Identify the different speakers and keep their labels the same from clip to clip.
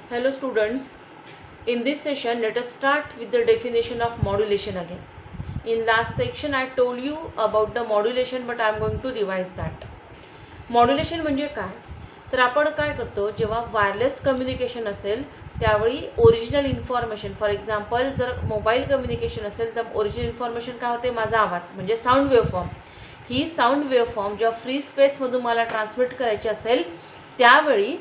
Speaker 1: Hello students, in this session let us start with the definition of modulation again. In last section I told you about the modulation but I am going to revise that. Modulation म्हणजे काय? तर आपण काय करतो जेव्हा wireless communication असेल त्यावेळी original information, for example जर मोबाईल कम्युनिकेशन असेल तर ओरिजिनल इन्फॉर्मेशन काय होते, माझा आवाज म्हणजे साऊंड वेव्हफॉर्म. ही साऊंड वेव्हफॉर्म जेव्हा फ्री स्पेसमधून मला ट्रान्समिट करायची असेल त्यावेळी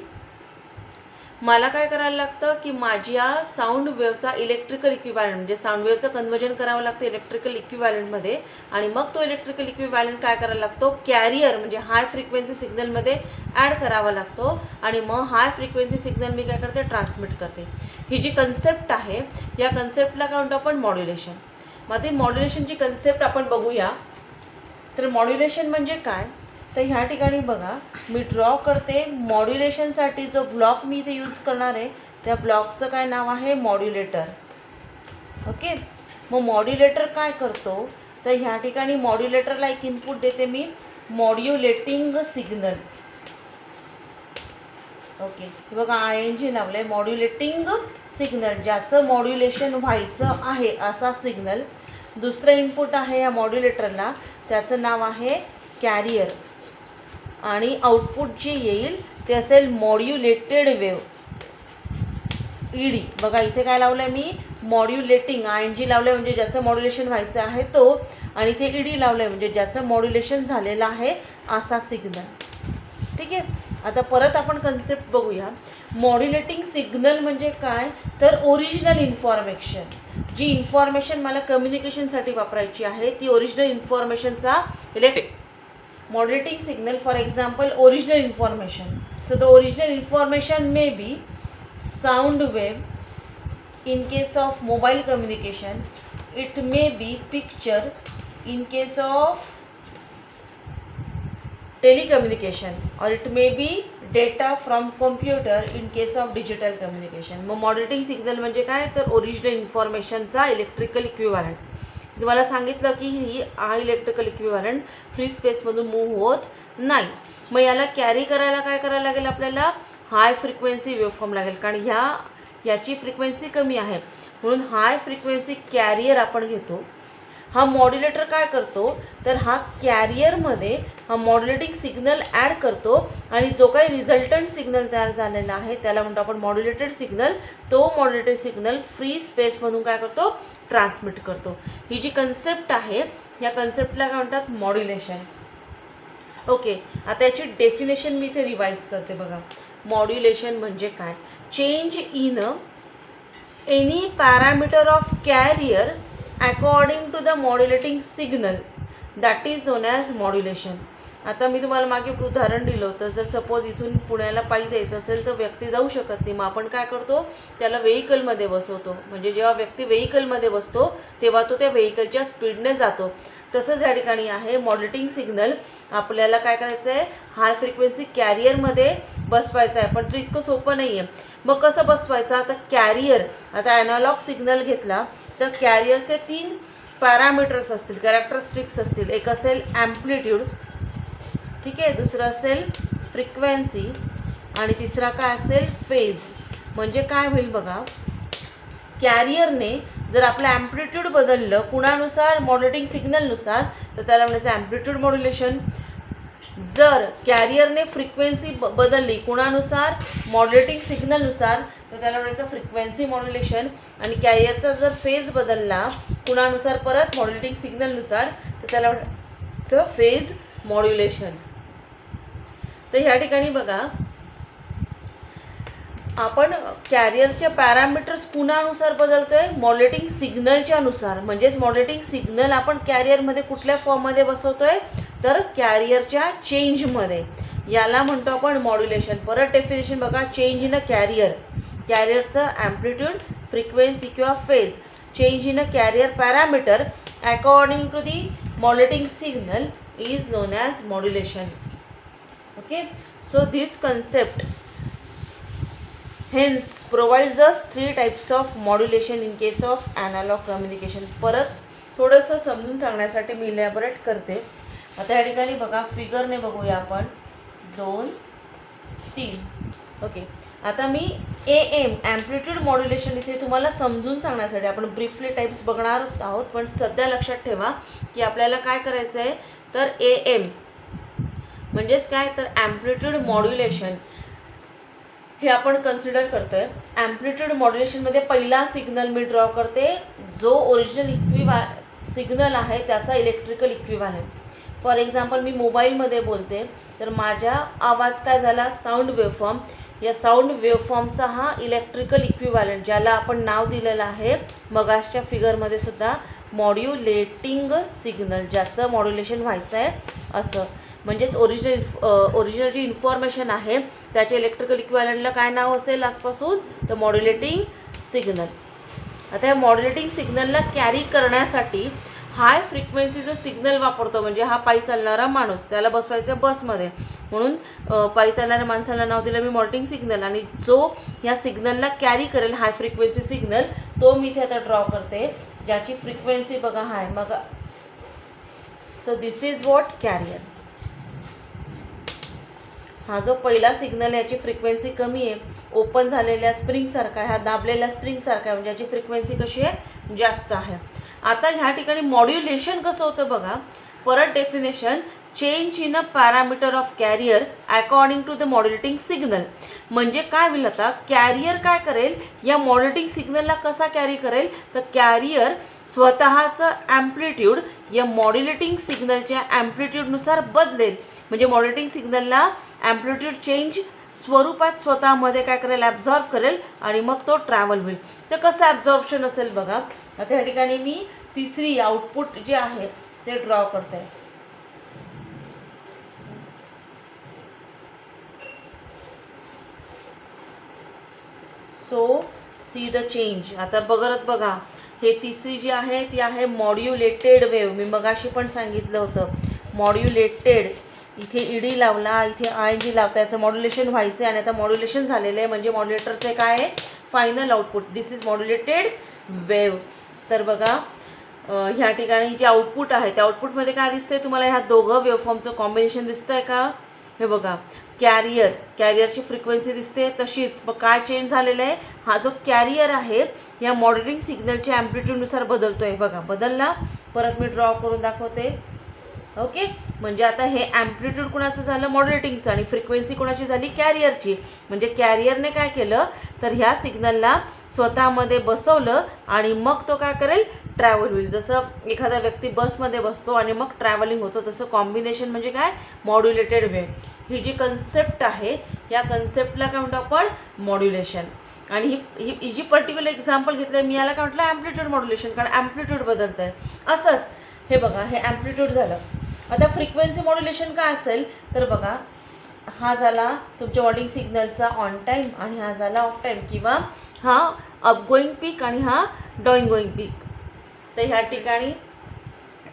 Speaker 1: मला काय करायला लागतं की माझ्या साऊंड वेव्हचा इलेक्ट्रिकल इक्विव्हॅलंट म्हणजे साऊंड वेव्हचं कन्व्हर्जन करावं लागतं इलेक्ट्रिकल इक्विव्हॅलंटमध्ये. आणि मग तो इलेक्ट्रिकल इक्विव्हॅलंट काय करायला लागतो, कॅरियर म्हणजे हाय फ्रिक्वेन्सी सिग्नलमध्ये ॲड करावा लागतो आणि मग हाय फ्रिक्वेन्सी सिग्नल मी काय करते, ट्रान्समिट करते. ही जी कन्सेप्ट आहे या कन्सेप्टला काय म्हणतो आपण, मॉड्युलेशन. मग ती मॉड्युलेशनची कन्सेप्ट आपण बघूया. तर मॉड्युलेशन म्हणजे काय, तर ह्या ठिकाणी बघा मी ड्रॉ करते मॉड्युलेशनसाठी जो ब्लॉक मी इथे यूज करणार आहे त्या ब्लॉकचं काय नाव आहे, मॉड्युलेटर. ओके, मग मॉड्युलेटर काय करतो, तर ह्या ठिकाणी मॉड्युलेटरला एक इनपुट देते मी, मॉड्युलेटिंग सिग्नल. ओके, बघा ING लावलं आहे, मॉड्युलेटिंग सिग्नल, ज्याचं मॉड्युलेशन व्हायचं आहे असा सिग्नल. दुसरं इनपुट आहे या मॉड्युलेटरला, त्याचं नाव आहे कॅरियर. आणि आउटपुट जे येईल ते असेल मॉड्युलेटेड वेव्ह, ED. बघा इथे काय लावलं आहे मी, मॉड्युलेटिंग ING लावलं आहे म्हणजे ज्याचं मॉड्युलेशन व्हायचं आहे तो, आणि इथे ED लावलं आहे म्हणजे ज्याचं मॉड्युलेशन झालेलं आहे असा सिग्नल. ठीक आहे, आता परत आपण कन्सेप्ट बघूया. मॉड्युलेटिंग सिग्नल म्हणजे काय, तर ओरिजिनल इन्फॉर्मेशन, जी इन्फॉर्मेशन मला कम्युनिकेशनसाठी वापरायची आहे ती original इन्फॉर्मेशनचा modulating signal, for example original information. So the original information may be sound wave in case of mobile communication, it may be picture in case of telecommunication, or it may be data from computer in case of digital communication. मग modulating signal म्हणजे काय, तर original इन्फॉर्मेशनचा electrical equivalent. तुम्हाला सांगितलं की ही हा electrical equivalent free स्पेसमधून move होत नाही. मग याला कॅरी करायला काय करायला लागेल, आपल्याला हाय फ्रिक्वेन्सी वेव्हफॉर्म लागेल, कारण याची फ्रिक्वेन्सी कमी आहे म्हणून हाय फ्रिक्वेन्सी कॅरियर आपण घेतो. हा मॉड्युलेटर काय करतो, तर हा कॅरियरमध्ये हा मॉड्युलेटिंग सिग्नल ॲड करतो आणि जो काही रिझल्टंट सिग्नल तयार झालेला आहे त्याला म्हणतो आपण मॉड्युलेटेड सिग्नल. तो मॉड्युलेटेड सिग्नल फ्री स्पेसमधून काय करतो, ट्रान्समिट करतो. ही जी कन्सेप्ट आहे या कन्सेप्टला काय म्हणतात, मॉड्युलेशन. ओके, आता याची डेफिनेशन मी इथे रिवाईज करते. बघा मॉड्युलेशन म्हणजे काय, change in any parameter of carrier according to the modulating signal, that is known as modulation. आता मी तुम्हाला मागे एक उदाहरण दिलं होतं, जर सपोज इथून पुण्याला पायी जायचं असेल तर व्यक्ती जाऊ शकत नाही, मग आपण काय करतो, त्याला व्हेइकलमध्ये बसवतो. म्हणजे जेव्हा व्यक्ती व्हेइकलमध्ये बसतो तेव्हा तो त्या व्हेइकलच्या स्पीडने जातो. तसंच या ठिकाणी आहे मॉड्युलेटिंग सिग्नल, आपल्याला काय करायचं आहे, हाय फ्रिक्वेन्सी कॅरियरमध्ये बसवायचं आहे, पण ते इतकं सोपं नाही आहे. मग कसं बसवायचं, आता कॅरियर, आता ॲनालॉग सिग्नल घेतला तर कॅरियरचे 3 पॅरामीटर्स असतील, कॅरेक्टरिस्टिक्स असतील. एक असेल ॲम्प्लिट्यूड, ठीक आहे, दुसरं असेल फ्रिक्वेन्सी आणि तिसरा काय असेल, फेज. म्हणजे काय होईल बघा, कॅरियरने जर आपलं ॲम्प्लिट्यूड बदललं कुणानुसार, मॉड्युलेटिंग सिग्नलनुसार, तर त्याला म्हणायचं ॲम्प्लिट्यूड मॉड्युलेशन. जर कॅरियरने फ्रिक्वेन्सी बदलली कुणानुसार, मॉड्युलेटिंग सिग्नलनुसार, तर त्याला म्हणायचं फ्रिक्वेन्सी मॉड्युलेशन. आणि कॅरियरचा जर फेज बदलला कुणानुसार, परत मॉड्युलेटिंग सिग्नलनुसार, तर त्याला म्हणायचं फेज मॉड्युलेशन. तर ह्या ठिकाणी बघा आपण कॅरियरचे पॅरामीटर्स कुणानुसार बदलतोय, मॉड्युलेटिंग सिग्नलच्या नुसार. म्हणजेच मॉड्युलेटिंग सिग्नल आपण कॅरियरमध्ये कुठल्या फॉर्ममध्ये बसवतोय, तर कॅरियरच्या चेंजमध्ये. याला म्हणतो आपण मॉड्युलेशन. परत डेफिनेशन बघा, चेंज इन अ कॅरियर, कॅरियरचं ॲम्प्लिट्यूड, फ्रिक्वेन्सी किंवा phase, change in a carrier parameter according to the modulating signal is known as modulation. Okay, so this concept hence provides us 3 types of modulation in case of analog communication. परत थोडंसं समजून सांगण्यासाठी मी elaborate करते. आता या ठिकाणी बघा फिगरने बघूया आपण 2, 3. ओके, आता मी AM ॲम्प्लिट्यूड मॉड्युलेशन इथे तुम्हाला समजून सांगण्यासाठी आपण ब्रीफली टाइप्स बघणार आहोत, पण सध्या लक्षात ठेवा की आपल्याला काय करायचं आहे, तर AM म्हणजेच काय, तर ॲम्प्लिट्यूड मॉड्युलेशन हे आपण कन्सिडर करतोय. ॲम्प्लिट्यूड मॉड्युलेशनमध्ये पहिला सिग्नल मी ड्रॉ करते जो ओरिजिनल सिग्नल आहे त्याचा इलेक्ट्रिकल इक्विव्हॅलेंट. फॉर एक्झाम्पल मी मोबाईलमध्ये बोलते तर माझ्या आवाज काय झाला, साऊंड वेवफॉर्म. या साऊंड वेवफॉर्मचा हा इलेक्ट्रिकल इक्विव्हॅलेंट ज्याला आपण नाव दिलेलं आहे मगाशच्या फिगरमध्ये सुद्धा मॉड्युलेटिंग सिग्नल, ज्याचं मॉड्युलेशन व्हायचं आहे असं. म्हणजेच ओरिजिनल जी इन्फॉर्मेशन आहे त्याच्या इलेक्ट्रिकल इक्विव्हॅलेंटला काय नाव असेल आजपासून, तर मॉड्युलेटिंग सिग्नल. आता या मॉड्युलेटिंग सिग्नलला कॅरी करण्यासाठी हाय फ्रिक्वेन्सी जो सिग्नल वापरतो, म्हणजे हा पायी चालणारा माणूस, त्याला बसवायचं बसमध्ये, म्हणून पायी चालणाऱ्या माणसाला नाव दिलं मी मॉड्युलेटिंग सिग्नल. आणि जो या सिग्नलला कॅरी करेल हाय फ्रिक्वेन्सी सिग्नल, तो मी इथे आता ड्रॉ करते, ज्याची फ्रिक्वेन्सी बघा हाय. मग so this is what carrier. हा जो पहिला सिग्नल आहे याची फ्रिक्वेन्सी कमी आहे, ओपन झालेल्या स्प्रिंगसारखा आहे, हा दाबलेल्या स्प्रिंगसारखा आहे, म्हणजे याची फ्रिक्वेन्सी कशी आहे, जास्त आहे. आता ह्या ठिकाणी मॉड्युलेशन कसं होतं बघा. परत definition, change in a parameter of carrier according to the modulating signal. म्हणजे काय होईल, आता कॅरियर काय करेल, या मॉड्युलेटिंग सिग्नलला कसा कॅरी करेल, तर कॅरियर स्वतःचं ॲम्प्लिट्यूड या मॉड्युलेटिंग सिग्नलच्या ॲम्प्लिट्यूडनुसार बदलेल. म्हणजे मॉड्युलेटिंग सिग्नलला ॲम्प्लिट्यूड चेंज स्वरूपात स्वतःमध्ये काय करेल, ॲब्झॉर्ब करेल आणि मग तो ट्रॅव्हल होईल. तर कसं ॲब्झॉर्प्शन असेल बघा. आता या ठिकाणी मी तिसरी आउटपुट जे आहे ते ड्रॉ करते. So see the change. आता बघा, हे तिसरी जी आहे ती आहे मॉड्युलेटेड वेव्ह. मी मगाशी पण सांगितलं होतं मॉड्युलेटेड. इथे ईडी लावला, इथे ING लावता, याचं मॉड्युलेशन व्हायचं आहे आणि आता मॉड्युलेशन झालेलं आहे, म्हणजे मॉड्युलेटरचे काय आहे, final output. This is modulated wave. तर बघा ह्या ठिकाणी जे आउटपुट आहे त्या आउटपुटमध्ये काय दिसतंय तुम्हाला, ह्या दोघं वेव्हफॉर्मचं कॉम्बिनेशन दिसतंय का, हे बघा. कॅरियरची फ्रिक्वेन्सी दिसते तशीच, मग काय चेंज झालेलं आहे, हा जो कॅरियर आहे या मॉड्युलेटिंग सिग्नलच्या ॲम्प्लिट्यूडनुसार बदलतोय. बघा बदलला. परत मी ड्रॉ करून दाखवते. ओके, म्हणजे आता हे ॲम्प्लिट्यूड कुणाचं झालं, मॉड्युलेटिंगचं, आणि फ्रिक्वेन्सी कुणाची झाली, कॅरियरची. म्हणजे कॅरियरने काय केलं, तर ह्या सिग्नलला स्वतःमध्ये बसवलं आणि मग तो काय करेल, ट्रॅव्हल होईल. जसं एखादा व्यक्ती बसमध्ये बसतो आणि मग ट्रॅव्हलिंग होतं, तसं कॉम्बिनेशन म्हणजे काय, मॉड्युलेटेड वेव्ह. ही जी कन्सेप्ट आहे या कन्सेप्टला काय म्हणतो आपण, मॉड्युलेशन. आणि ही जी पर्टिक्युलर एक्झाम्पल घेतलं आहे मी, याला काय म्हटलं, ॲम्प्लिट्यूड मॉड्युलेशन, कारण ॲम्प्लिट्यूड बदलतं आहे. असंच हे बघा, हे ॲम्प्लिट्यूड झालं. आता फ्रिक्वेन्सी मॉड्युलेशन काय असेल, तर बघा हा झाला तुमच्या मॉड्युलेटिंग सिग्नलचा ऑन टाईम आणि हा झाला ऑफ टाईम, किंवा हा अपगोईंग पीक आणि हा डाऊन गोईंग पीक. तर ह्या ठिकाणी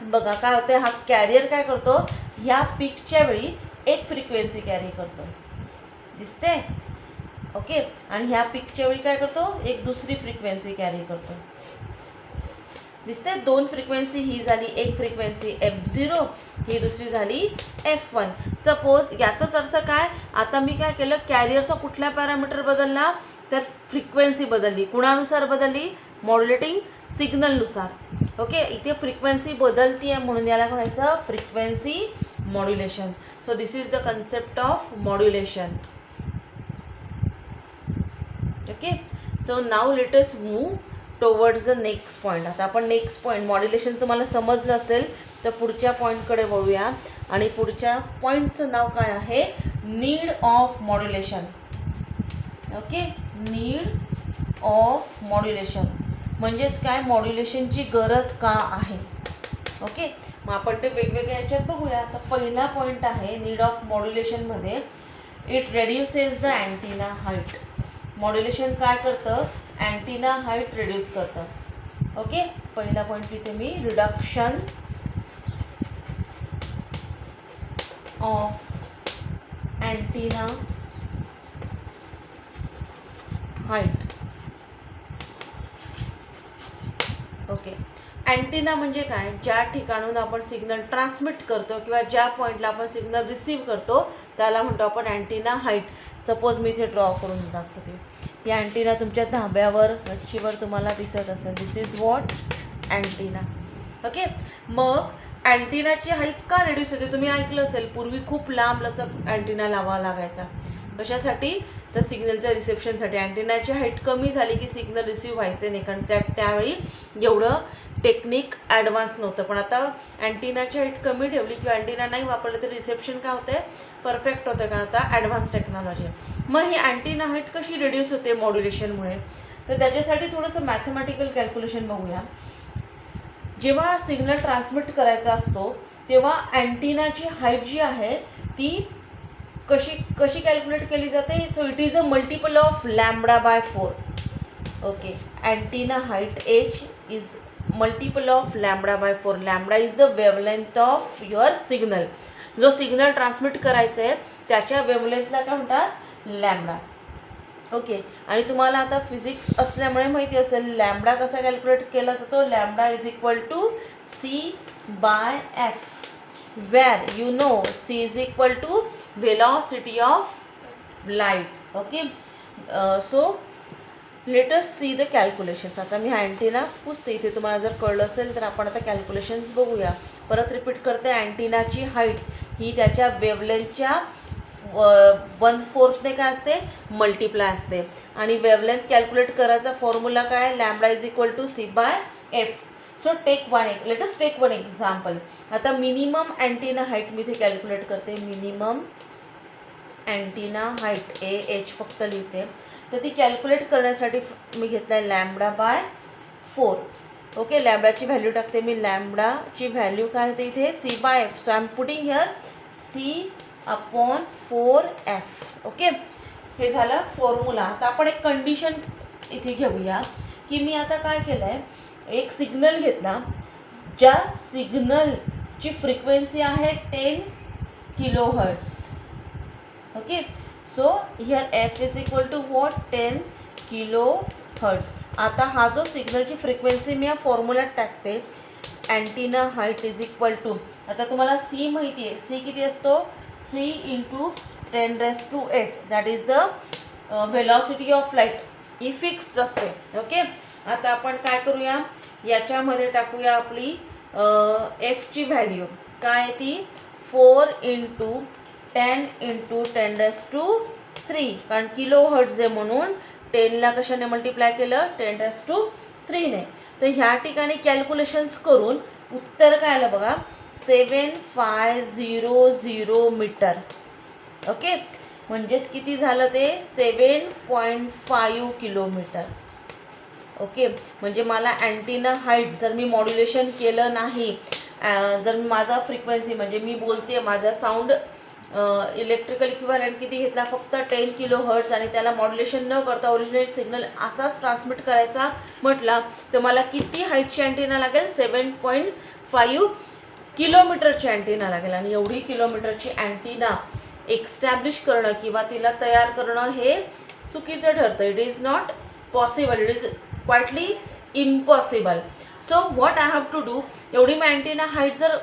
Speaker 1: बघा काय होतं, हा कॅरियर काय करतो, ह्या पीकच्या वेळी एक फ्रिक्वेन्सी कॅरी करतो, दिसते. ओके, आणि ह्या पीकच्या वेळी काय करतो, एक दुसरी फ्रिक्वेन्सी कॅरी करतो, दिसते. दोन फ्रिक्वेन्सी, ही झाली एक फ्रिक्वेन्सी F0, ही दुसरी झाली F1. सपोज याचाच अर्थ काय, आता मी काय केलं, कॅरियरचा कुठला पॅरामीटर बदलला, तर फ्रिक्वेन्सी बदलली. कुणानुसार बदलली, मॉड्युलेटिंग सिग्नलनुसार. ओके, इथे फ्रिक्वेन्सी बदलती आहे म्हणून याला म्हणायचं frequency modulation. So this is the concept of modulation. Okay, so now let us move towards the next point. आता आपण नेक्स्ट पॉईंट, मॉड्युलेशन तुम्हाला समजलं असेल तर पुढच्या पॉईंटकडे वळूया. आणि पुढच्या पॉईंटचं नाव काय आहे, need of modulation. Okay, need of modulation म्हणजेच काय, मॉड्युलेशनची गरज का आहे. ओके, मग आपण ते वेगवेगळ्या याच्यात बघूया. आता पहिला पॉईंट आहे नीड ऑफ मॉड्युलेशनमध्ये, it reduces the antenna height. Modulation काय करतं, अँटिना हाईट रिड्यूस करतं. ओके, पहिला पॉईंट लिहिते मी, reduction of antenna height. Okay, antenna म्हणजे काय, ज्या ठिकाणून आपण सिग्नल ट्रान्समिट करतो किंवा ज्या पॉईंटला आपण सिग्नल रिसीव्ह करतो त्याला म्हणतो आपण अँटिना हाईट. सपोज मी इथे ड्रॉ करून दाखवते. या अँटिना तुमच्या धाब्यावर गच्चीवर तुम्हाला दिसत असेल. दिस इज व्हॉट अँटिना. ओके. मग अँटिनाची हाईट का रिड्यूस होते, तुम्ही ऐकलं असेल पूर्वी खूप लांब लचक अँटिना लावावा लागायचा. कशासाठी, तर सिग्नलच्या रिसेप्शनसाठी. अँटिनाची हाईट कमी झाली की सिग्नल रिसीव्ह व्हायचे नाही, कारण त्यावेळी एवढं टेक्निक ॲडव्हान्स नव्हतं. पण आता अँटिनाची हाईट कमी ठेवली किंवा अँटिना नाही वापरलं तर रिसेप्शन काय होतं, परफेक्ट होतं, कारण आता ॲडव्हान्स टेक्नॉलॉजी. मग ही अँटिना हाईट कशी रिड्यूस होते मॉड्युलेशनमुळे, तर त्याच्यासाठी थोडंसं मॅथमॅटिकल कॅल्क्युलेशन बघूया. जेव्हा सिग्नल ट्रान्समिट करायचा असतो तेव्हा अँटिनाची हाईट जी आहे ती कशी कॅल्क्युलेट केली जाते. So it is a multiple of λ/4. Okay. Antenna height h is multiple of λ/4. Lambda is the wavelength of your signal. जो सिग्नल ट्रान्समिट करायचं आहे त्याच्या वेवलेंथला काय म्हणतात, लॅम्बडा. ओके. आणि तुम्हाला आता फिजिक्स असल्यामुळे माहिती असेल लॅम्बडा कसा कॅल्क्युलेट केला जातो. Lambda is equal to c/f, where you know c is equal to velocity of light. Okay. So let us see the calculations. आता मी अँटिना पुसते. इथे तुम्हाला जर कळलं असेल तर आपण आता कॅल्क्युलेशन्स बघूया. परत रिपीट करते. अँटिनाची हाईट ही त्याच्या वेवलेंथच्या 1/4ने काय असते, मल्टिप्लाय असते. आणि वेवलेंथ कॅल्क्युलेट करायचा फॉर्म्युला काय, lambda is equal to c/f. So let us take one example. आता मिनिमम अँटिना हाईट मी इथे कॅल्क्युलेट करते. मिनिमम अँटिना हाईट AH फक्त लिहिते. तर ती कॅल्क्युलेट करण्यासाठी मी घेतला आहे λ/4. ओके. लॅम्बडाची व्हॅल्यू टाकते मी. लॅम्बडाची व्हॅल्यू काय होते इथे, c/f. So I am putting here c/4f. Okay. हे झालं फॉर्म्युला. आता आपण एक कंडिशन इथे घेऊया की मी आता काय केलं आहे, एक सिग्नल घेतला ज्या सिग्नलची फ्रिक्वेन्सी आहे 10 kHz. Okay. So here f is equal to what, 10 kHz. आता हा जो सिग्नलची फ्रिक्वेन्सी मी या फॉर्म्युल्यात टाकते. Antenna height is equal to, आता तुम्हाला c माहिती आहे, c किती असतो, 3 × 10⁸. That is the velocity of light. He fixed असते. ओके. आता आपण काय करूया, याच्यामध्ये टाकूया आपली एफची व्हॅल्यू. काय ती, 4 × 10 × 10⁻3. कारण kHz आहे म्हणून 10ला कशाने मल्टिप्लाय केलं, 10⁻3 ने. तर ह्या ठिकाणी कॅल्क्युलेशन्स करून उत्तर काय आलं बघा, 7500 मीटर. ओके. म्हणजेच किती झालं ते, 7.5 किलोमीटर. ओके. म्हणजे मला अँटिना हाईट जर मी मॉड्युलेशन केलं नाही, जर माझा फ्रिक्वेन्सी म्हणजे मी बोलते माझा साऊंड इलेक्ट्रिकल इक्विव्हॅलंट किती घेतला, फक्त 10 kHz, आणि त्याला मॉड्युलेशन न करता ओरिजिनेट सिग्नल असाच ट्रान्समिट करायचा म्हटला तर मला किती हाईटची अँटिना लागेल, 7.5 किलोमीटरची अँटिना लागेल. आणि एवढी किलोमीटरची अँटिना एक्स्टॅब्लिश करणं किंवा तिला तयार करणं हे चुकीचं ठरतं. It is not possible. It is quitely impossible. So what I have to do, एवढी मी अँटिना हाईट जर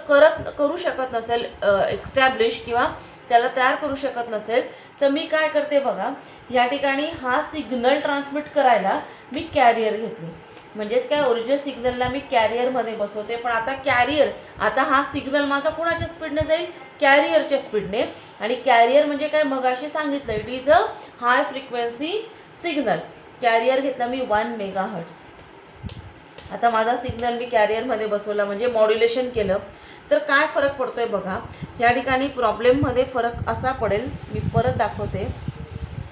Speaker 1: करू शकत नसेल एक्स्टॅब्लिश किंवा त्याला तयार करू शकत नसेल तर मी काय करते बघा, या ठिकाणी हा सिग्नल ट्रान्समिट करायला मी कॅरियर घेतली. म्हणजेच काय, ओरिजिनल सिग्नलला मी कॅरियरमध्ये बसवते. पण आता आता हा सिग्नल माझा कोणाच्या स्पीडने जाईल, कॅरियरच्या स्पीडने. आणि कॅरियर म्हणजे काय, मगाशी सांगितलं, it is a high frequency signal. Carrier घेतला मी 1 MHz. आता माझा सिग्नल मी कॅरियरमध्ये बसवला म्हणजे मॉड्युलेशन केलं. तर काय फरक पडतोय बघा, या ठिकाणी प्रॉब्लेममध्ये फरक असा पडेल, मी परत दाखवते.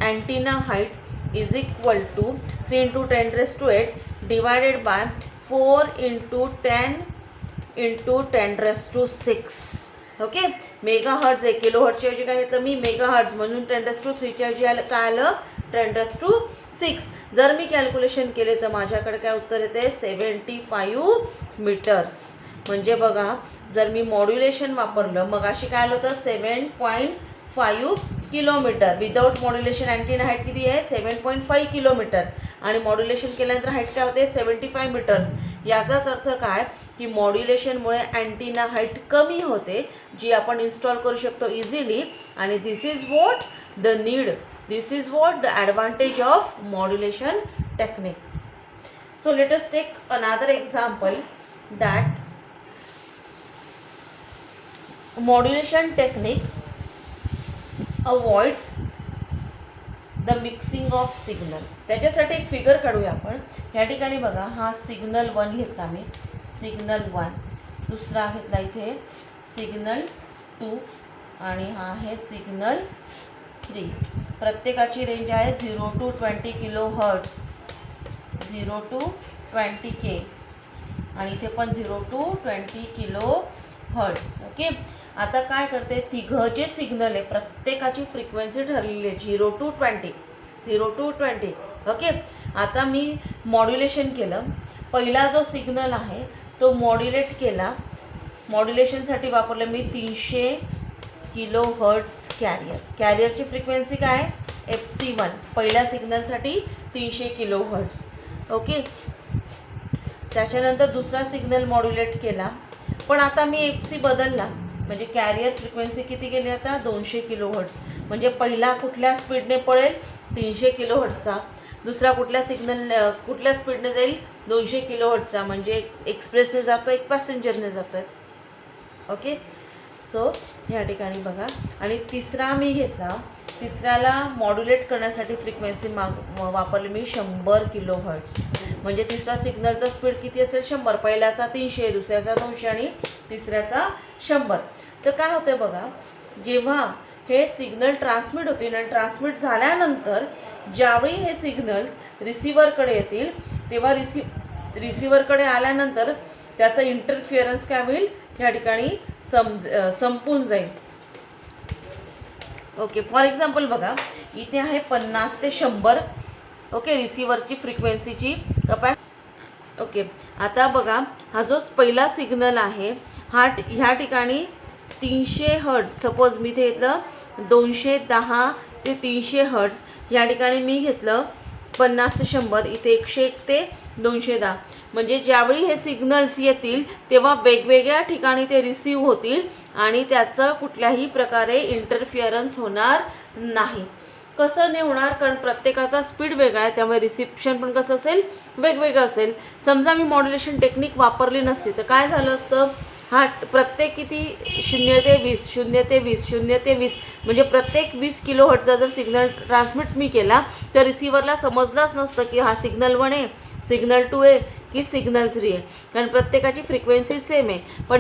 Speaker 1: Antenna height is equal to 3 × 10⁸ divided by 4 × 10 × 10⁶. Okay. Megahertz आहे, किलोहर्ट्जच्या ऐवजी काय येतं मी मेगाहर्ट्ज, म्हणून 10⁻³ ऐवजी आलं काय आलं, 10⁻6. जर मी कॅल्क्युलेशन केले तर माझ्याकडे काय उत्तर येते, 75 मीटर्स. म्हणजे बघा, जर मी मॉड्युलेशन वापरलं, मग अशी काय आलं होतं, 7.5 kilometre. Without modulation antenna height किती आहे, 7.5 किलोमीटर. आणि मॉड्युलेशन केल्यानंतर हाईट काय होते 75 मीटर्स. याचाच अर्थ काय की मॉड्युलेशनमुळे अँटीना हाईट कमी होते, जी आपण इन्स्टॉल करू शकतो इझिली. आणि this is what the need, this is what the advantage of modulation technique. So let us take another example that modulation technique avoids the mixing of signal. त्याच्यासाठी एक figure काढूया आपण. या ठिकाणी बघा, हा सिग्नल 1 घेतला मी, सिग्नल 1, दुसरा घेतला इथे सिग्नल 2 आणि हा आहे सिग्नल 3. प्रत्येकाची रेंज आहे 0 to 20 किलोहर्ट्ज, 0 to 20K आणि इथे पण 0 to 20 किलोहर्ट्ज. ओके, आता काय करते, तिघं जे सिग्नल आहे प्रत्येकाची फ्रिक्वेन्सी ठरलेली आहे 0 to 20, 0 to 20. ओके, आता मी मॉड्युलेशन केलं. पहिला जो सिग्नल आहे तो मॉड्युलेट केला. मॉड्युलेशनसाठी वापरलं मी 300 किलोहर्ट्ज कॅरियर. कॅरियरची फ्रिक्वेन्सी काय आहे FC1, पहिल्या सिग्नलसाठी 300 किलोहर्ट्ज. ओके, त्याच्यानंतर दुसरा सिग्नल मॉड्युलेट केला, पण आता मी FC बदलला, म्हणजे कॅरियर फ्रिक्वेन्सी किती गेली आता 200 किलोहर्ट्ज. म्हणजे पहिला कुठल्या स्पीडने पळेल 300 किलोहर्ट्जचा, दुसरा कुठल्या स्पीडने जाईल 200 किलोहर्ट्जचा, म्हणजे एक्सप्रेसने जातो, एक पॅसेंजरने जातो. ओके, सो ह्या ठिकाणी बघा. आणि तिसरा मी घेतला, तिसऱ्याला मॉड्युलेट करण्यासाठी फ्रिक्वेन्सी वापरली मी 100 किलोहर्ट्ज. म्हणजे तिसरा सिग्नलचा स्पीड किती असेल 100. पहिल्याचा 300, दुसऱ्याचा 200 आणि तिसऱ्याचा 100. तर काय होतं बघा, जेव्हा हे सिग्नल ट्रान्समिट होतील आणि ट्रान्समिट झाल्यानंतर ज्यावेळी हे सिग्नल्स रिसिव्हरकडे येतील तेव्हा रिसिव्हरकडे आल्यानंतर त्याचा इंटरफिअरन्स काय होईल ह्या ठिकाणी संपून जाईल. ओके, फॉर एक्झाम्पल बघा, इथे आहे 50 ते 100. ओके, रिसिव्हरची फ्रिक्वेन्सीची ओके, आता बघा, हा जो पहिला सिग्नल आहे ह्या ठिकाणी 300 हर्ट्ज, सपोज मी इथे घेतलं 210 ते 300 हर्ट्ज. ह्या ठिकाणी मी घेतलं 50 ते 100, इथे 101 ते 210. म्हणजे ज्यावेळी हे सिग्नल्स येतील तेव्हा वेगवेगळ्या ठिकाणी ते रिसीव होतील आणि त्याचं कुठल्याही प्रकारे इंटरफिअरन्स होणार नाही. कसं नाही होणार, कारण प्रत्येकाचा स्पीड वेगळा आहे, त्यामुळे रिसिप्शन पण कसं असेल वेगवेगळं असेल. समजा मी मॉड्युलेशन टेक्निक वापरली नसती तर काय झालं असतं, हा प्रत्येक किती 0 ते 20, 0 ते 20, 0 ते 20, म्हणजे प्रत्येक 20 किलोहर्ट्जचा जर सिग्नल ट्रान्समिट मी केला तर रिसिव्हरला समजलंच नसतं की हा सिग्नल 1 आहे, सिग्नल 2 आहे की सिग्नल 3 आहे, कारण प्रत्येकाची फ्रिक्वेन्सी सेम आहे. पण